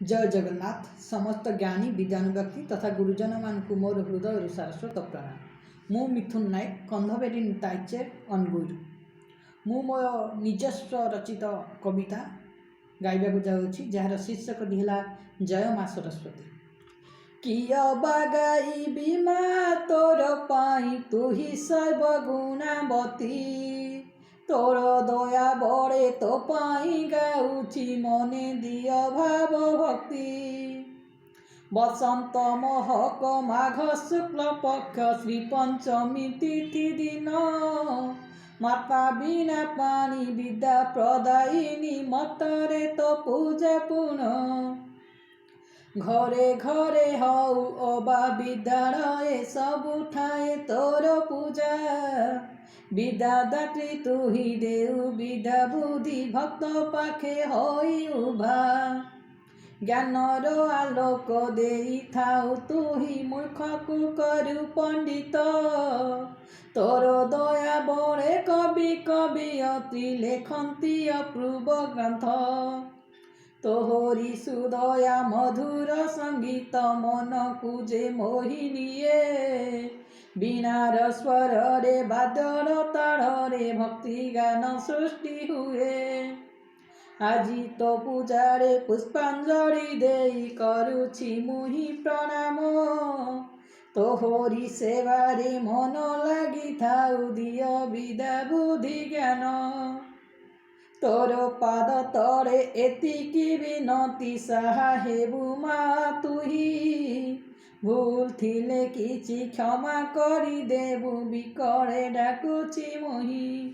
जय जगन्नाथ। समस्त ज्ञानी विद्यानुव्यक्ति तथा गुरुजन मानकु मोर हृदय सारस्वत प्रणाम। मु मिथुन नायक कंधबेरी ताइचे अनुगुर मु मो निजस्व रचित कविता गाइबा जाऊँगी जार शीर्षक है जय माँ सरस्वती। किय बागाई मा तोर पाई तू ही सर्वगुणावती, तोर दया बड़े तो पाई गाउछि मने दिय भाव भक्ति। बसंत महक माघ शुक्ल पक्ष श्री पंचमी तिथि दिन, माता बिना पानी विद्या प्रदायिनी मतरे तो पूजा पुनः। घरे घरे हऊ अबा विद्यालय सबु ठाए तोर पूजा, विद्यादात्री तू ही देऊ विद्या बुद्धि भक्त पाखे होई उभा। ज्ञानर आलोक देई थाऊ तू ही मूर्ख को करु पंडित, तोर दया बड़े कवि कवियत्री लेखन्ती अपूर्व ग्रंथ। तोहरी सुदया मधुर संगीत मन कुजे मोहि निये, बीनार स्वर रे बादर ताड़ रे भक्ति गान सृष्टि हुए। आजी तो पूजा रे पुष्पांजलि देई करुछि मुहि प्रणाम, तोहरी सेवा रे मन लागि थाउ दिय विद्या बुद्धि ज्ञान। तोर पाद तले एतिकी विनती साहा हेबु मा तुही, भूल थिले किछि क्षमा करि देबु बिकळे डाकुछि मुहि।